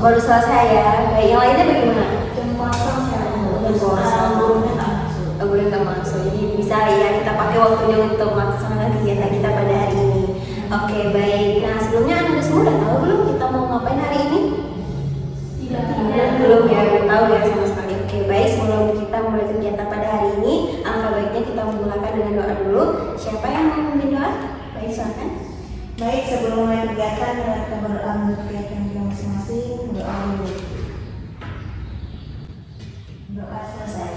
baru selesai ya. Baik, yang lainnya bagaimana? Jam kosong sekarang. Jam kosong. Boleh nggak masuk? Jadi bisa ya kita pakai waktunya untuk melaksanakan kegiatan kita pada hari ini. Oke, baik. Nah, sebelumnya Anda semua udah tahu belum kita mau ngapain hari ini? Belum ya, belum tahu ya sama sekali. Oke, baik. Sebelum kita mulai kegiatan pada hari ini, alangkah baiknya kita memulakan dengan doa dulu. Siapa yang mau memimpin doa? Baik, silakan. Baik, sebelum mulai kegiatan kita berdoa menurut kegiatan kita masing-masing. Doa dulu. Doa selesai.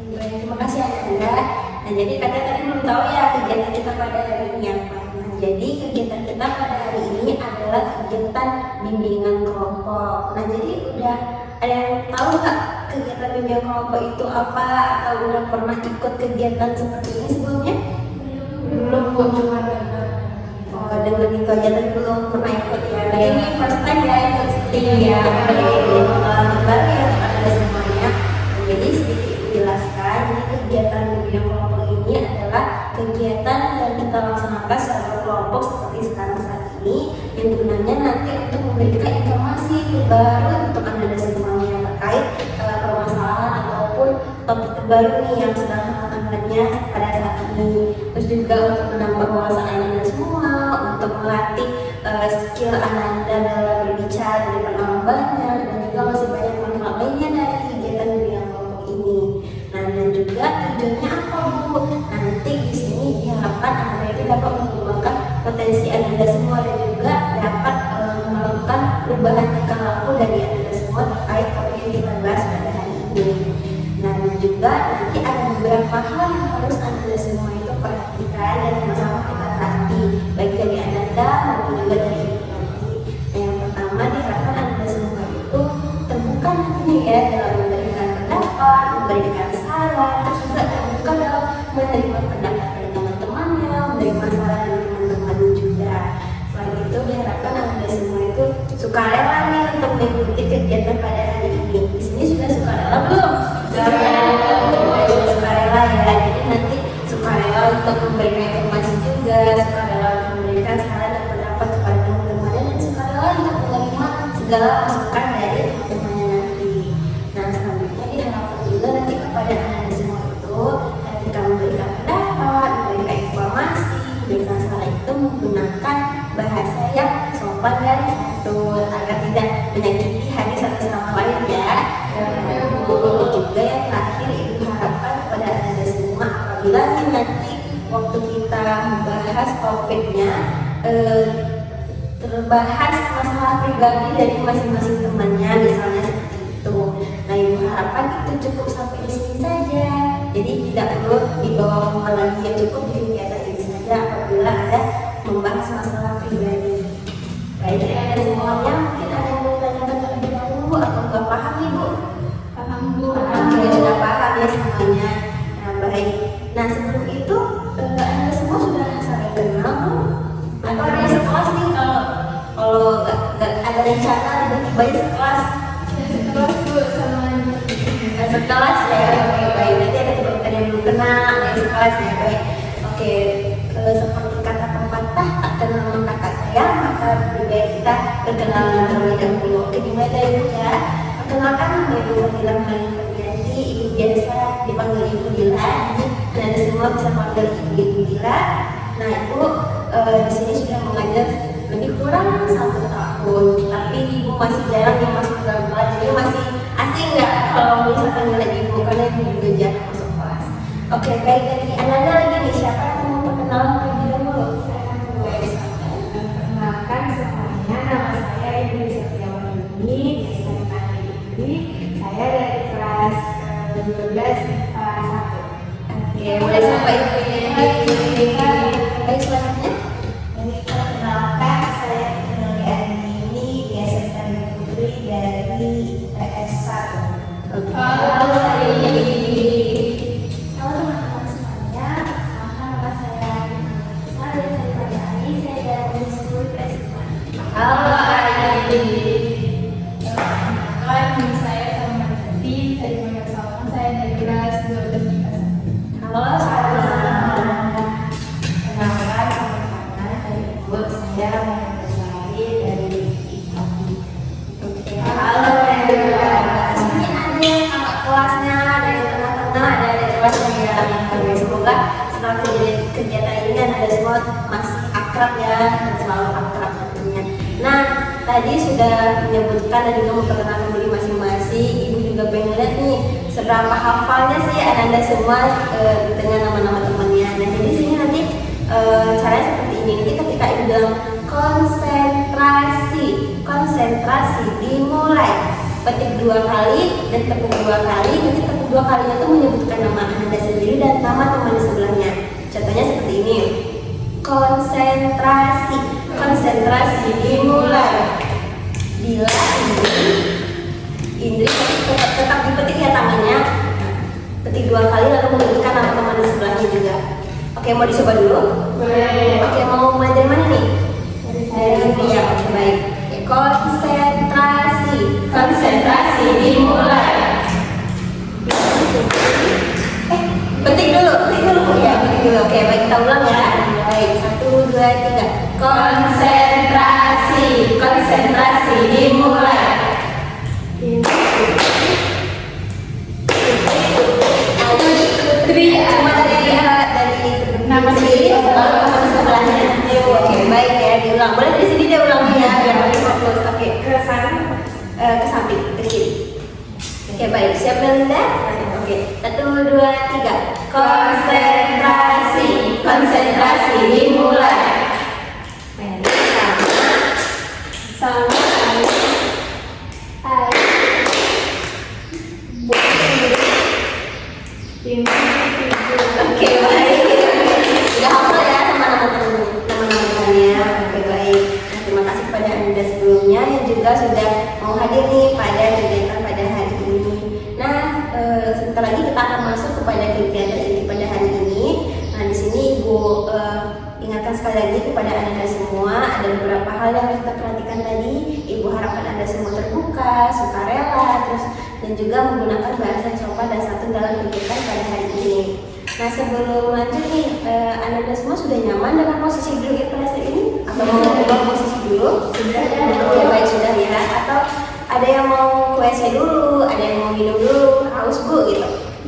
Baik, terima kasih Anda. Nah, jadi kalian tadi belum tahu ya kegiatan kita pada hari ini apa. Nah, jadi kegiatan kita pada hari ini adalah kegiatan bimbingan kelompok. Nah, jadi udah ada yang tahu nggak kegiatan bimbingan kelompok itu apa, atau udah pernah ikut kegiatan seperti ini sebelumnya? Belum, cuma dengar gitu aja, tapi belum pernah ikut ya. Nah, ini first time ya ikut seperti ini ya. Baru ya ada semuanya. Nah, jadi sedikit dijelaskan, ini kegiatan bimbingan kelompok ini adalah kegiatan yang kita laksanakan secara kelompok seperti sekarang saat ini, yang gunanya nanti untuk memberikan informasi terbaru untuk Anda semuanya terkait permasalahan ataupun topik terbaru nih yang sedang hangat-hangatnya pada saat ini. Terus juga untuk menambah wawasan Anda semua, untuk melatih skill Anda dalam berbicara di depan orang banyak, dan juga masih banyak manfaat lainnya dari kegiatan bimbingan kelompok ini. Nah, dan juga tujuannya apa, Bu? Nanti di sini diharapkan Anda itu dapat mengembangkan potensi Anda semua, dan juga dapat melakukan perubahan tingkah laku dari Anda semua terkait topik yang kita bahas pada hari ini. Nah, dan juga nanti ada beberapa hal yang harus Anda semua itu perhatikan dan sama-sama kita latih, baik dari Anda maupun juga dari Ibu nanti. Nah, yang pertama diharapkan Anda semua itu terbuka nantinya ya dalam memberikan pendapat, memberikan saran, terus juga terbuka dalam menerima pendapat dari teman-temannya, menerima saran dari teman-teman juga. Selain itu diharapkan Anda semua itu sukarela nih untuk mengikuti kegiatan pada hari ini. Di sini sudah sukarela belum? Sudah sukarela ya. Jadi nanti sukarela untuk memberikan informasi juga, sukarela untuk memberikan saran dan pendapat kepada teman-temannya, dan sukarela untuk menerima segala masukan dari teman-temannya nanti. Nah, selanjutnya diharapkan juga nanti kepada Anda semua itu ketika memberikan pendapat, memberikan informasi, memberikan saran itu menggunakan bahasa yang sopan dan santun agar tidak menyakiti hati satu sama lain ya. Dan juga yang terakhir Ibu harapkan kepada Anda semua, apabila nanti waktu kita membahas topiknya terbahas masalah pribadi dari masing-masing temannya, misalnya seperti itu. Nah, Ibu harapkan itu cukup sampai di sini saja. Jadi tidak perlu dibawa kemana lagi, ya cukup di kegiatan ini saja apabila ada membahas masalah pribadi. Baik, jadi ada semuanya, mungkin ada yang mau ditanyakan terlebih dahulu atau nggak paham nih, Bu? Paham, Bu. Ya, sudah paham ya semuanya. Nah, baik. Nah, sebelum itu Anda semua sudah saling kenal, Bu? Atau ada yang sekelas nih, kalau nggak ada rencana tiba-tiba ya sekelas? Sekelas, Bu, sama sekelas ya. Oke, baik. Nanti ada yang belum kenal, ada yang sekelas ya, baik. Oke, seperti kata pepatah, tak kenal maka tak sayang, maka lebih baik kita berkenalan terlebih dahulu. Oke, dimulai dari Ibu ya. Perkenalkan, nama Ibu Fadila Maria Ferdianti. Ibu biasa dipanggil Ibu Dila. Jadi Anda semua bisa panggil Ibu Dila. Nah, Ibu di sini sudah mengajar lebih kurang 1 tahun, tapi Ibu masih jarang yang masuk dalam kelas, jadi masih asing nggak kalau misalkan ngeliat Ibu, karena Ibu juga jarang masuk kelas. Oke, baik, dari Anda lagi nih, siapa yang mau perkenalan terlebih dahulu? Perkenalkan semuanya, nama saya Ibu Setiawati, biasa dipanggil Ibu. Saya dari kelas 12 1. Oke, boleh sampai Ibu ya. Baik, selanjutnya. Perkenalkan, saya Nuri Andini, biasa dipanggil Putri dari PS 1. Oke. Halo teman-teman semuanya, nama saya Ari, saya dari sekolah PS 1. Halo Ari. Perkenalkan, saya Salma Tati, dari Mangga Salma, saya dari kelas 12 IPA 1. Halo Salma. Perkenalkan, teman-teman, dari Ibu, saya Muhammad Sari dari IPA 1. Oke. Halo kegiatan ini Anda semua masih akrab ya, dan selalu akrab tentunya. Nah, tadi sudah menyebutkan dan juga memperkenalkan diri masing-masing. Ibu juga pengen lihat nih seberapa hafalnya sih Anda semua dengan nama-nama temannya. Nah, jadi sini nanti caranya seperti ini. Nanti ketika ibu bilang konsentrasi dimulai. Petik 2 kali dan tepuk 2 kali. Nanti tepuk 2 kalinya itu menyebutkan nama Anda sendiri dan nama teman di sebelahnya. Contohnya seperti ini. Konsentrasi dimulai. Bila Indri tetap dipetik ya tangannya. Petik 2 kali lalu menyebutkan nama teman di sebelahnya juga. Oke, mau dicoba dulu? Boleh. Oke, mau mulai dari mana nih? Dari Indri ya. Oke, baik. Konsentrasi dimulai. Petik dulu ya, petik dulu. Oke, baik, kita ulang ya. Baik, 1, 2, 3. Konsentrasi dimulai. Cuma dari nama sendiri lalu teman sebelahnya. Oke, baik ya, diulang. Boleh dari sini dia ulang ya, biar lebih fokus. Oke, ke samping, ke kiri. Oke, baik, siap Belinda? Oke, 1, 2, 3. Konsentrasi dimulai. Sama Oke, baik. Sudah hafal ya teman-teman temannya. Oke, baik. Nah, terima kasih kepada Anda sebelumnya yang juga sudah mau hadir nih pada kegiatan pada hari ini. Nah, sebentar lagi kita akan masuk kepada kegiatan inti pada hari ini. Nah, di sini Ibu ingatkan sekali lagi kepada Anda semua ada beberapa hal yang kita perhatikan tadi. Ibu harapkan Anda semua terbuka, sukarela, dan juga menggunakan bahasa yang sopan dan santun dalam kegiatan pada hari ini. Nah, sebelum lanjut nih, Anda semua sudah nyaman dengan posisi duduk pada saat ini? Atau mau mengubah posisi dulu? Sudah. Oke, baik, sudah ya. Atau ada yang mau ke WC dulu, ada yang mau minum dulu, haus Bu gitu?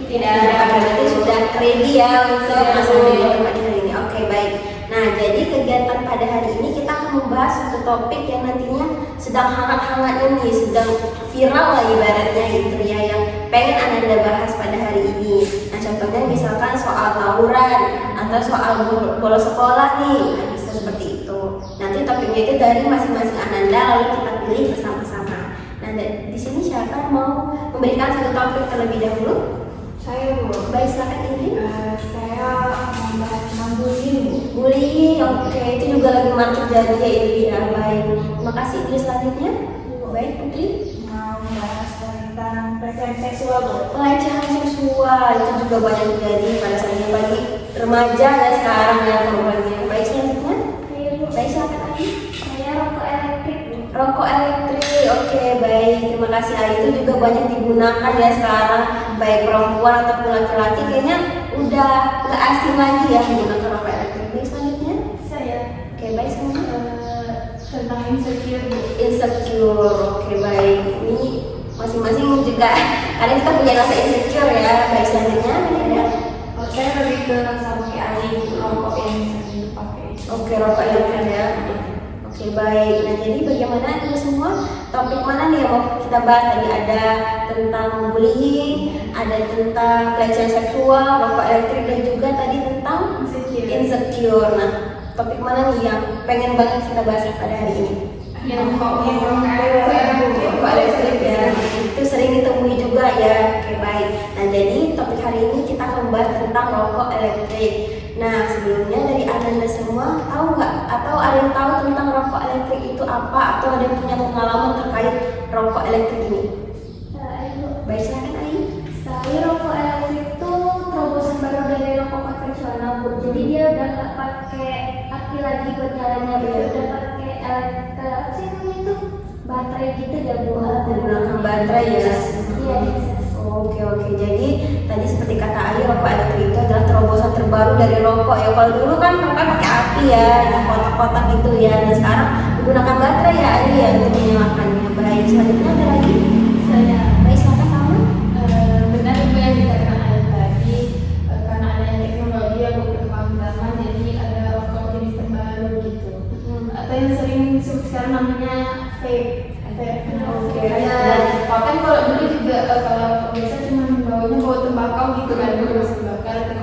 Tidak. Berarti sudah ready ya untuk masuk di tempat hari ini. Oke, baik. Nah, jadi kegiatan pada hari ini kita akan membahas satu topik yang nantinya sedang hangat-hangatnya nih, sedang viral lah ibaratnya gitu ya, yang pengen Anda bahas pada hari ini. Nah, contohnya misalkan soal tawuran atau soal bolos sekolah nih, nah, bisa seperti itu. Nanti topiknya itu dari masing-masing Ananda lalu kita pilih bersama-sama. Nah, di sini siapa mau memberikan satu topik terlebih dahulu? Saya Bu. Baik, silakan Indri. Saya membahas tentang bullying. Bullying, oke, itu juga lagi marak terjadi ya Indri ya. Baik, terima kasih. Indri selanjutnya. Baik, Putri. Mau membahas tentang pelecehan seksual Bu. Pelecehan seksual itu juga banyak terjadi pada saat ini bagi remaja ya sekarang ya korbannya. Baik, selanjutnya. Baik, silakan Ayi. Saya rokok elektrik Bu. Rokok elektrik, oke, baik, terima kasih Ayi. Itu juga banyak digunakan ya sekarang, baik perempuan ataupun laki-laki kayaknya udah nggak asing lagi ya menggunakan rokok elektrik. Baik, selanjutnya. Saya Oke, baik, selanjutnya. tentang insecure Bu. Insecure, oke, baik. Ini masing-masing juga karena kita punya rasa insecure ya. Baik, selanjutnya ada. Saya lebih ke sama kayak Ali, rokok yang sering dipakai. Oke, rokok elektrik ya. Oke, baik. Nah, jadi bagaimana ini semua? Topik mana nih yang mau kita bahas? Tadi ada tentang bullying, ada tentang pelecehan seksual, rokok elektrik, dan juga tadi tentang insecure. Nah, topik mana nih yang pengen banget kita bahas pada hari ini? Yang rokok elektrik ya, itu sering ditemui juga ya. Oke, baik. Nah, jadi topik hari ini kita akan membahas tentang rokok elektrik. Nah, sebelumnya dari Anda semua tahu nggak atau ada yang tahu tentang rokok elektrik itu apa, atau ada yang punya pengalaman terkait rokok elektrik ini? Baik, silakan Ayi. Saya rokok elektrik itu terobosan baru dari rokok konvensional Bu. Jadi dia udah nggak pakai api lagi buat nyalanya, dia udah pakai apa sih namanya itu baterai gitu ya Bu. Menggunakan baterai ya. Iya. Oke, jadi tadi seperti kata Ayi, rokok elektrik itu adalah terobosan terbaru dari rokok ya. Kalau dulu kan rokok pakai api ya, yang kotak-kotak gitu ya. Dan sekarang menggunakan baterai ya Ayi ya untuk menyalakannya. Baik, selanjutnya ada lagi. Saya Baik, silakan sama. benar Bu yang dikatakan Ayah tadi, karena adanya teknologi yang berkembang namanya vape. Oke. Dan bahkan kalau dulu juga kalau biasa cuma baunya bau tembakau gitu kan,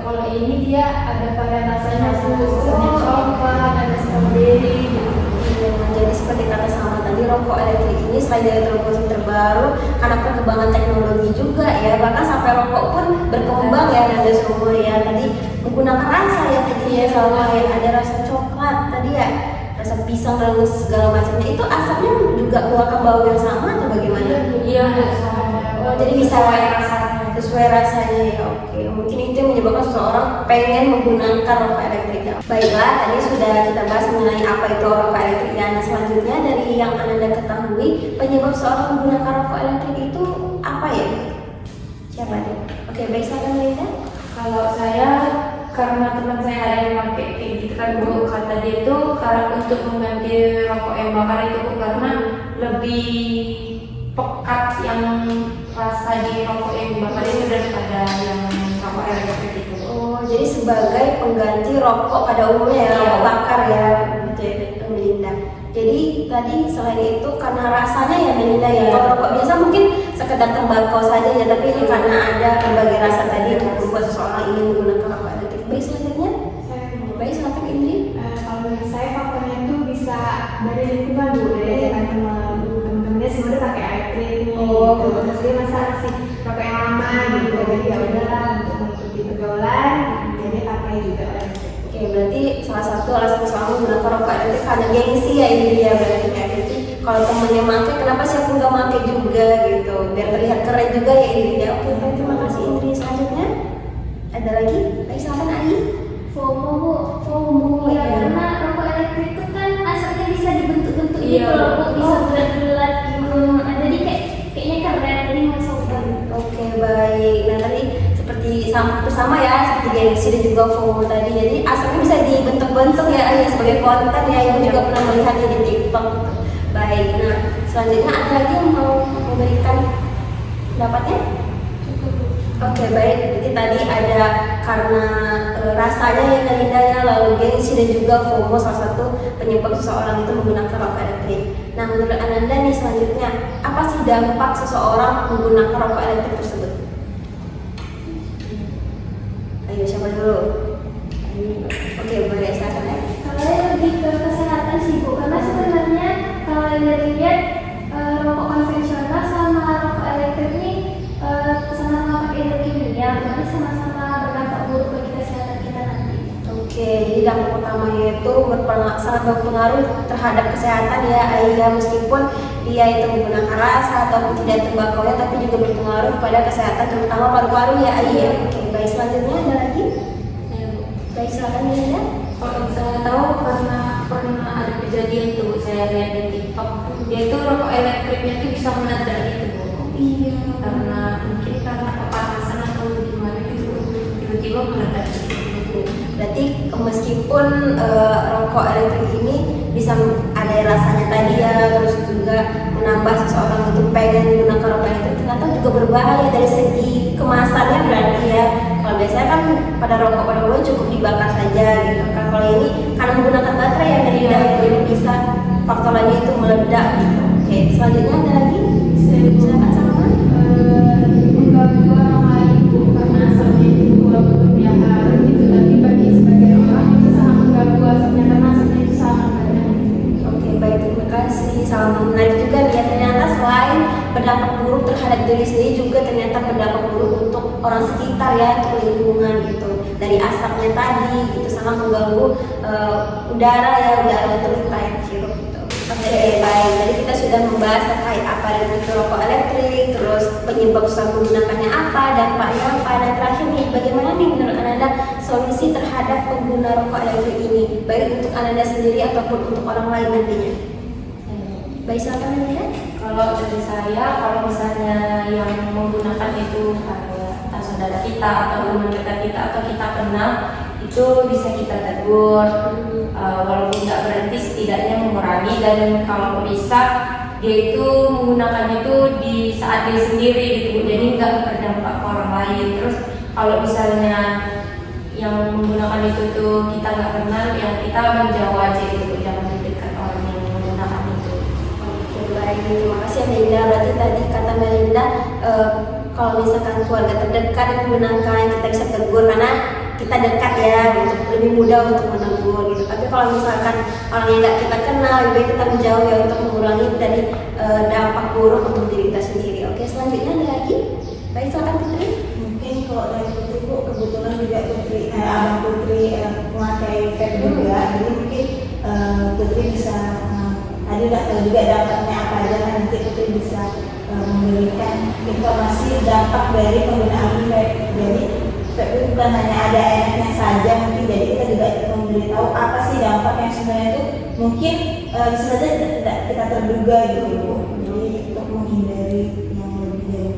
kalau ini dia ada varian rasanya, misalnya coklat, ada strawberry gitu. Jadi seperti kata sama tadi, rokok elektrik ini selain dari terobosan terbaru karena perkembangan teknologi juga ya, bahkan sampai rokok pun berkembang ya dan ada semua ya, tadi menggunakan rasa ya tadi ya, sama ya ada rasa coklat tadi ya, rasa pisang dan segala macamnya. Itu asapnya juga mengeluarkan bau yang sama atau bagaimana? Iya, sama. Oh, jadi bisa sesuai rasanya ya. Oke, mungkin itu yang menyebabkan seseorang pengen menggunakan rokok elektrik. Baiklah, tadi sudah kita bahas mengenai apa itu rokok elektrik. Dan selanjutnya dari yang Anda ketahui, penyebab seorang menggunakan rokok elektrik itu apa ya? Siapa nih? Oke, baik, silakan Linda. Kalau saya, karena teman saya ada yang pakai kayak gitu kan, Bu, kata dia itu karena untuk mengganti rokok yang bakar itu karena lebih pekat yang rasa di rokok yang dibakar itu daripada yang rokok elektrik itu. Oh, jadi sebagai pengganti rokok pada umumnya ya, rokok bakar ya, Melinda. Jadi tadi selain itu karena rasanya ya Melinda ya. Kalau rokok biasa mungkin sekedar tembakau saja ya, tapi ini karena ada berbagai rasa tadi yang membuat seseorang ingin menggunakan rokok elektrik. Baik, selanjutnya. Baik, silakan Indri. Kalau menurut saya faktornya itu bisa dari lingkungan Bu, dari teman-temannya semuanya pakai elektrik nih. Terus dia masa sih rokok yang lama gitu, jadi ya udah untuk mengikuti pergaulan, jadi pakai juga elektrik. Oke, berarti salah satu alasan seseorang menggunakan rokok elektrik karena gengsi ya ini dia berarti ya. Jadi kalau temennya make, kenapa sih aku nggak make juga gitu, biar terlihat keren juga ya ini dia. Oke, baik, terima kasih Indri. Selanjutnya ada lagi? Baik, silakan Ai. FOMO Bu, FOMO ya, karena rokok elektrik itu kan asapnya bisa dibentuk-bentuk gitu loh Bu, bisa bulat-bulat gitu. Jadi kayaknya keren, jadi mau coba. Oke, baik. Nah tadi seperti sama ya, seperti gengsi dan juga FOMO tadi. Jadi asapnya bisa dibentuk-bentuk ya, sebagai konten ya. Ibu juga pernah melihatnya di TikTok. Baik. Nah selanjutnya ada lagi yang mau memberikan pendapatnya? Oke, baik. Jadi tadi ada karena rasanya yang indahnya, lalu gengsi dan juga FOMO salah satu penyebab seseorang itu menggunakan rokok elektrik. Nah, menurut Ananda nih selanjutnya, apa sih dampak seseorang menggunakan rokok elektrik tersebut? Ayo, siapa dulu? Oke, boleh silakan ya. Kalau lebih ke kesehatan sih Bu, karena sebenarnya kalau yang dilihat rokok konvensional sama rokok elektrik ini sama-sama pakai zat kimia, berarti sama-sama berdampak buruk bagi kesehatan kita nanti. Oke, jadi dampak utamanya itu sangat berpengaruh terhadap kesehatan ya, Ayah, meskipun dia itu menggunakan rasa ataupun tidak tembakau ya, tapi juga berpengaruh pada kesehatan terutama paru-paru ya, Ayah. Oke, baik, selanjutnya ada lagi? Baik, silakan ya. Kalau saya tahu karena pernah ada kejadian tuh saya lihat di TikTok, dia itu rokok elektriknya tuh bisa meledak gitu Bu. Iya. Karena mungkin karena kepanasan atau gimana gitu, tiba-tiba meledak gitu. Berarti meskipun rokok elektrik ini bisa ada rasanya tadi ya, terus juga menambah seseorang itu pengen menggunakan rokok elektrik, ternyata juga berbahaya dari segi kemasannya berarti ya. Kalau biasanya kan pada rokok pada umumnya cukup dibakar saja gitu kan. Kalau ini karena menggunakan baterai yang dari jadi bisa faktor lainnya itu meledak gitu. Oke, selanjutnya ada lagi? Silakan sama. Mengganggu orang lain Bu, karena asapnya itu walaupun dia harum gitu, tapi bagi sebagian orang itu sangat mengganggu asapnya karena asapnya itu sangat banyak. Oke, baik, terima kasih. Sangat menarik juga nih ya, ternyata selain berdampak buruk terhadap diri sendiri juga ternyata berdampak buruk untuk orang sekitar ya, untuk lingkungan gitu. Dari asapnya tadi gitu sangat mengganggu udara ya, udara terkait hirup gitu. Oke, baik. Jadi kita sudah membahas terkait apa itu rokok elektrik, terus penyebab seseorang menggunakannya apa, dampaknya apa, dan terakhir nih bagaimana nih menurut Ananda solusi terhadap pengguna rokok elektrik ini, baik untuk Ananda sendiri ataupun untuk orang lain nantinya. Baik, silakan Ananda. Kalau dari saya, kalau misalnya yang menggunakan itu entah saudara kita atau teman dekat kita atau kita kenal, itu bisa kita tegur, walaupun nggak berhenti setidaknya mengurangi, dan kalau bisa dia itu menggunakannya itu di saat dia sendiri gitu, jadi nggak berdampak ke orang lain. Terus kalau misalnya yang menggunakan itu tuh kita nggak kenal, yang kita menjauh aja gitu, jangan mendekat orang yang menggunakan itu. Baik, terima kasih ya Melinda. Berarti tadi kata Melinda kalau misalkan keluarga terdekat yang menggunakan, kita bisa tegur karena kita dekat ya, untuk lebih mudah untuk menegur gitu. Tapi kalau misalkan orang yang nggak kita kenal, lebih baik kita menjauh ya untuk mengurangi dari dampak buruk untuk diri kita sendiri. Oke, selanjutnya ada lagi. Baik, silakan Putri. Mungkin kalau dari Putri Bu, kebetulan juga Putri, abang Putri menguasai vape juga, jadi mungkin Putri bisa tadi udah tahu juga dampaknya apa aja, nanti Putri bisa memberikan informasi dampak dari penggunaan vape. Jadi vape itu bukan hanya ada enaknya saja, mungkin jadi kita juga memberitahu apa sih dampak yang sebenarnya itu mungkin bisa saja tidak kita terduga gitu Bu. Jadi untuk menghindari yang lebih dari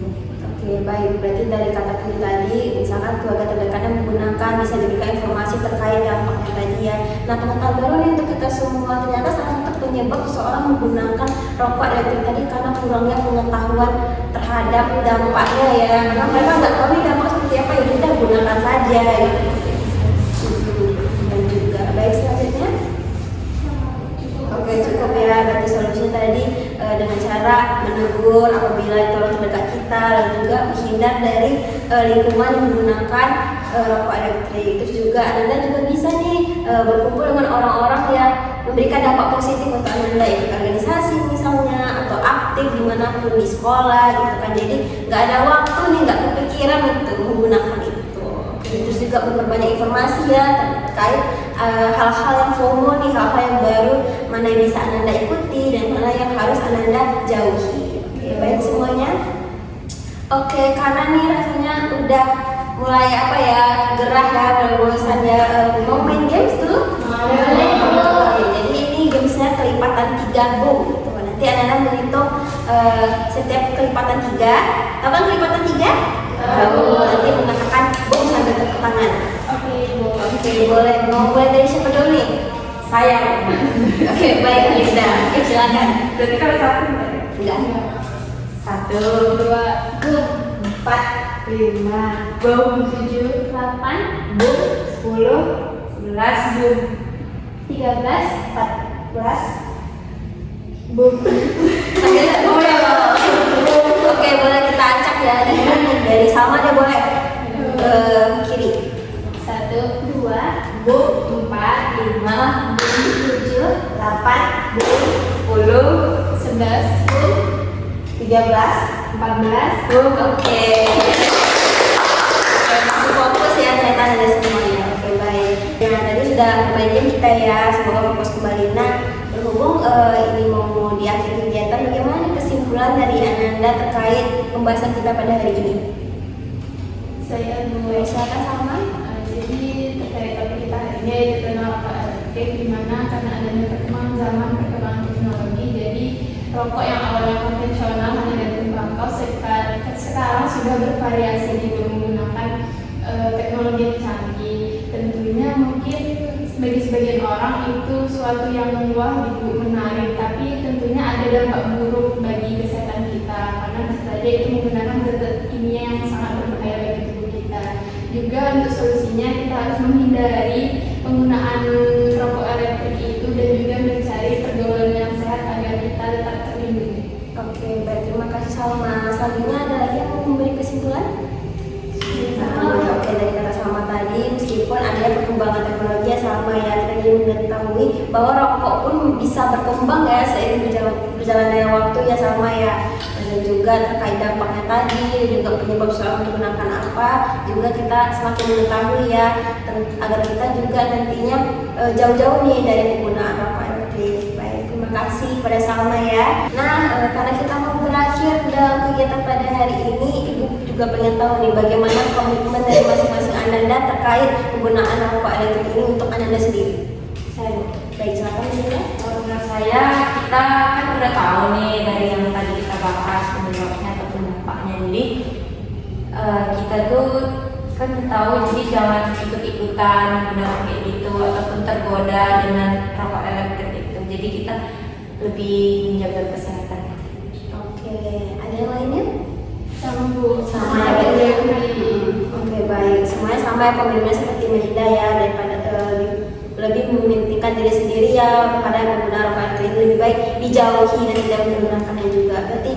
Oke, baik. Berarti dari kata Putri tadi, misalkan keluarga terdekatnya menggunakan, bisa diberikan informasi terkait dampaknya tadi ya. Nah, pengetahuan baru nih untuk kita semua, ternyata salah satu penyebab seseorang menggunakan rokok elektrik tadi karena kurangnya pengetahuan terhadap dampaknya ya. Karena mereka nggak tahu nih dampak seperti apa, ya kita gunakan saja gitu. Dan juga, baik selanjutnya. Oke, cukup ya. Berarti solusinya tadi dengan cara menegur apabila itu orang terdekat kita, lalu juga menghindar dari lingkungan yang menggunakan rokok elektrik. Terus juga Anda juga bisa nih berkumpul dengan orang-orang yang memberikan dampak positif untuk Anda, ikut organisasi misalnya atau aktif dimanapun di sekolah gitu kan. Jadi nggak ada waktu nih, nggak kepikiran untuk menggunakan itu. Terus juga memperbanyak informasi ya terkait hal-hal yang FOMO nih, hal-hal yang baru, mana yang bisa Anda ikuti dan mana yang harus Anda jauhi. Oke, baik semuanya. Oke, karena nih rasanya udah mulai apa ya, gerah ya, mulai bosan ya, mau main games dulu? Boleh. Oke, jadi ini gamesnya kelipatan 3 boom gitu. Nanti Anda menghitung setiap kelipatan 3. Tahu kan kelipatan 3? Nanti mengatakan boom sambil tepuk tangan. Oke, boleh. Mau mulai dari siapa dulu nih? Saya. Oke, baik Linda. Oke, silakan. Berarti kalau satu Enggak. 1, 2, 4, 5, boom, 7, 8, boom, 10, 11, boom, 13, 14, boom. Oke, boleh kita acak ya. Dari sama deh boleh. Kiri. 1, 2, Boom, 4, 5, 7, 8, boom, 10, 11, 13, 14, Boom. Oke. Masih fokus ya ternyata ada semuanya. Oke, baik. Nah, tadi sudah kembali kita ya. Semoga fokus kembali. Nah, berhubung ini mau di akhir kegiatan, bagaimana kesimpulan dari Ananda terkait pembahasan kita pada hari ini? saya Boleh silakan sama. jadi terkait topik kita hari ini yaitu tentang rokok elektrik, di mana karena adanya perkembangan zaman, perkembangan teknologi, jadi rokok yang awalnya konvensional hanya dari tembakau sekarang sudah bervariasi juga menggunakan teknologi yang canggih. Tentunya mungkin bagi sebagian orang itu suatu yang wah gitu, menarik, tapi tentunya ada dampak buruk bagi kesehatan kita karena bisa saja itu menggunakan zat kimia yang sangat berbahaya bagi tubuh kita. Juga untuk solusinya kita harus menghindari penggunaan rokok elektrik itu dan juga mencari pergaulan yang sehat agar kita tetap terlindungi. Oke, baik. Terima kasih Salma. Selanjutnya ada lagi yang mau memberi kesimpulan? Oke, dari kata Salma tadi, meskipun ada perkembangan teknologi yang sama ya, kita ingin mengetahui bahwa rokok pun bisa berkembang ya seiring berjalannya waktu ya Salma ya. Dan juga terkait dampaknya tadi, juga penyebab seorang menggunakan apa, juga kita semakin mengetahui ya, agar kita juga nantinya jauh-jauh nih dari penggunaan rokok elektrik. Baik, terima kasih pada Salma ya. Nah, karena kita mau berakhir dalam kegiatan pada hari ini, Ibu juga pengen tahu nih bagaimana komitmen dari masing-masing Ananda terkait penggunaan rokok elektrik ini untuk Ananda sendiri. Saya baik, silakan Ananda. Kalau menurut saya, kita kan udah tahu nih dari yang tadi kita bahas penyebabnya ataupun dampaknya. Jadi kita tuh kan tahu, jadi jangan ikut-ikutan menggunakan kayak gitu ataupun tergoda dengan rokok elektrik itu. Jadi kita lebih menjaga kesehatan. Oke, ada yang lainnya? Sama ya. Oke, baik. Semuanya sama ya, komitmennya seperti Melinda ya, daripada lebih mementingkan diri sendiri ya pada menggunakan rokok elektrik, lebih baik dijauhi dan tidak menggunakannya juga. Berarti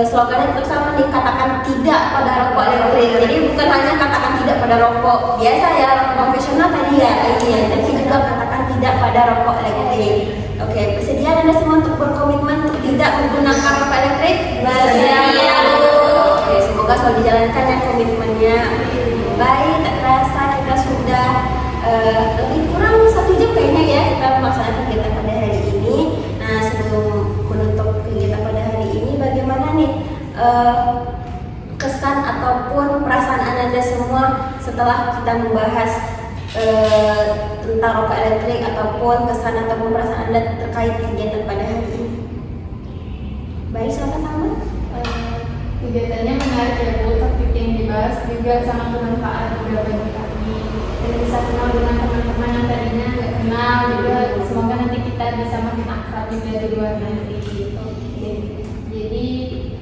slogannya tetap sama nih, katakan tidak pada rokok elektrik. Jadi bukan hanya katakan tidak pada rokok biasa ya, rokok konvensional tadi ya, iya, tapi juga katakan tidak pada rokok elektrik. Oke, bersedia Anda semua untuk berkomitmen untuk tidak menggunakan rokok elektrik? Bersedia. Oke, semoga selalu dijalankan ya komitmennya. Baik, tak terasa kita sudah lebih kurang 1 jam kayaknya ya kita melaksanakan kegiatan pada hari ini. Nah, sebelum menutup kegiatan pada hari ini, bagaimana nih kesan ataupun perasaan Anda semua setelah kita membahas tentang rokok elektrik, ataupun kesan ataupun perasaan Anda terkait kegiatan pada hari ini? Baik, silakan sama. Kegiatannya menarik ya Bu, topik yang dibahas juga sangat bermanfaat juga bagi kami, dan bisa kenal dengan teman-teman yang tadinya nggak kenal juga. Semoga nanti kita bisa makin akrab juga di luar nanti gitu. Jadi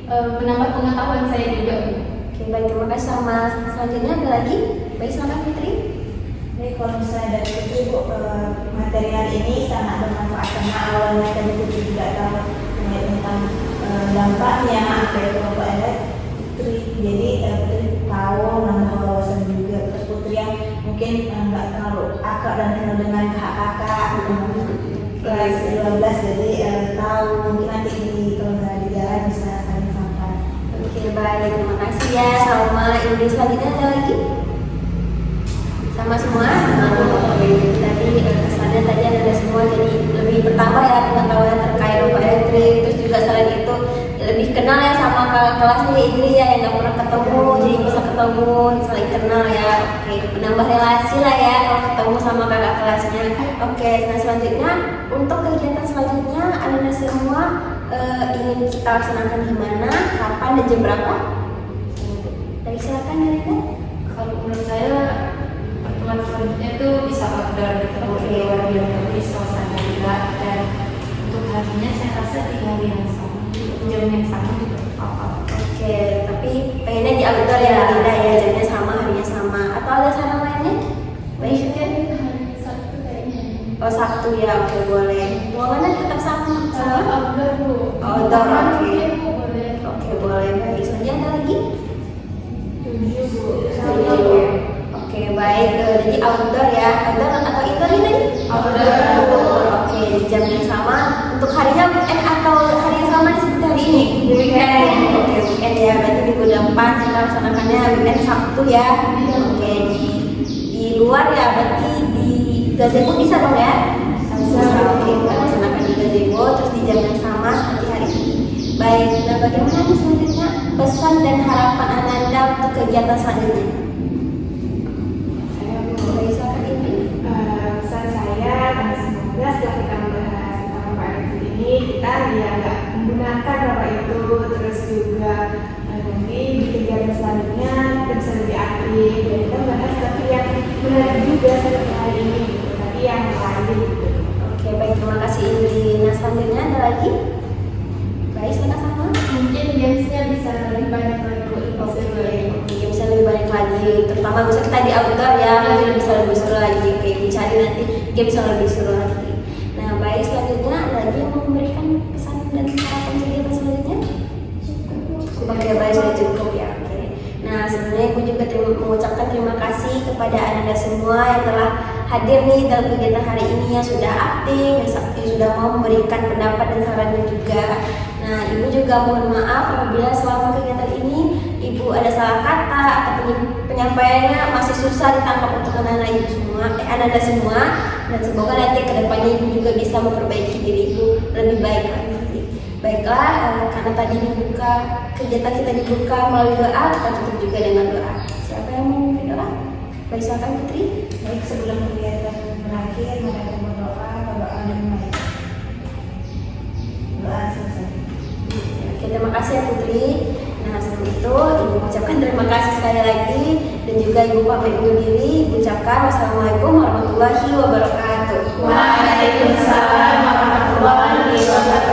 menambah pengetahuan saya juga Bu. Oke, baik, terima kasih. Sama selanjutnya ada lagi? Baik, silakan Fitri. Jadi kalau misalnya dari itu Bu, materi hari ini sangat bermanfaat karena awalnya tadi Putri juga tahu tentang dampaknya apa itu rokok elektrik. Jadi Putri tahu menambah wawasan juga. Terus Putri yang mungkin nggak terlalu akrab dan kenal dengan kakak kelas 12, jadi tahu mungkin nanti kalau di jalan bisa saling sapa. Oke, baik, terima kasih ya. Sama Indri, selanjutnya ada lagi? Sama semua? Oke, tadi kesannya tadi ada semua, jadi lebih bertambah ya pengetahuan terkait rokok elektrik. Terus juga selain itu lebih kenal ya sama kakak kelasnya Indri ya, yang nggak pernah ketemu, jadi bisa ketemu, saling kenal ya. Oke, menambah relasi lah ya kalau ketemu sama kakak kelasnya. Oke, nah selanjutnya untuk kegiatan selanjutnya Anda semua ingin kita laksanakan di mana, kapan, dan jam berapa? Dari silakan dari kan? Kalau menurut saya pertemuan selanjutnya itu bisa outdoor gitu, luar biar lebih suasana juga, dan untuk harinya saya rasa di hari yang sama, jam yang sama juga apa. Oke, tapi pengennya di outdoor ya, tidak ya, jamnya sama, harinya sama, atau ada saran lainnya? Baik, kan? Hari Sabtu kayaknya. Oh, Sabtu ya, oke, boleh. Ruangannya tetap sama? Outdoor Bu. Outdoor, oke. Bu, boleh. Oke, boleh. Baik, selanjutnya ada lagi? 7 Bu. Oke, baik. Jadi outdoor ya, outdoor atau indoor ini? Outdoor. Oke, di jam yang sama. Untuk harinya weekend atau hari yang sama seperti hari ini? Weekend. Oke, weekend ya. Berarti minggu depan kita laksanakannya weekend Sabtu ya. Oke, di luar ya, berarti di gazebo bisa dong ya? Bisa. Oke, kita laksanakan di gazebo terus di jam yang sama seperti hari ini. Baik, nah bagaimana nih selanjutnya pesan dan harapan Anda untuk kegiatan selanjutnya? Baik, silakan Indri. Pesan saya, semoga setelah kita membahas tentang rokok elektrik ini, kita ya nggak menggunakan rokok itu, terus juga nanti di kegiatan selanjutnya kita bisa lebih aktif, dan kita membahas tapi yang menarik juga seperti hari ini, gitu. Tapi yang lain gitu. Oke, baik, terima kasih Indri. Nah selanjutnya ada lagi? Baik, silakan sama. Mungkin gamesnya bisa lebih banyak lagi. Oke, bisa lebih banyak lagi, terutama bisa kita di outdoor ya, mungkin bisa lebih seru lagi. Oke, dicari nanti game bisa lebih seru lagi. Nah, baik, selanjutnya ada lagi yang mau memberikan pesan dan harapan kegiatan selanjutnya? Oke, baik, sudah cukup ya. Oke. Nah, sebenarnya aku juga mengucapkan terima kasih kepada Anda semua yang telah hadir nih dalam kegiatan hari ini, yang sudah aktif, yang sudah mau memberikan pendapat dan sarannya juga. Nah, Ibu juga mohon maaf apabila selama kegiatan ini Ibu ada salah kata atau penyampaiannya masih susah ditangkap untuk anak-anak Ibu semua, Anda semua, dan semoga nanti kedepannya Ibu juga bisa memperbaiki diri Ibu lebih baik lagi. Baiklah, karena tadi dibuka kegiatan kita dibuka melalui doa, kita tutup juga dengan doa. Siapa yang mau memimpin doa? Baik, silakan Putri. Baik, sebelum kegiatan berakhir, mari kita berdoa pada Allah yang doa selesai. Oke, terima kasih ya Putri. Nah, sebelum itu Ibu ucapkan terima kasih sekali lagi, dan juga Ibu pamit undur diri. Ibu ucapkan wassalamualaikum warahmatullahi wabarakatuh. Waalaikumsalam warahmatullahi wabarakatuh.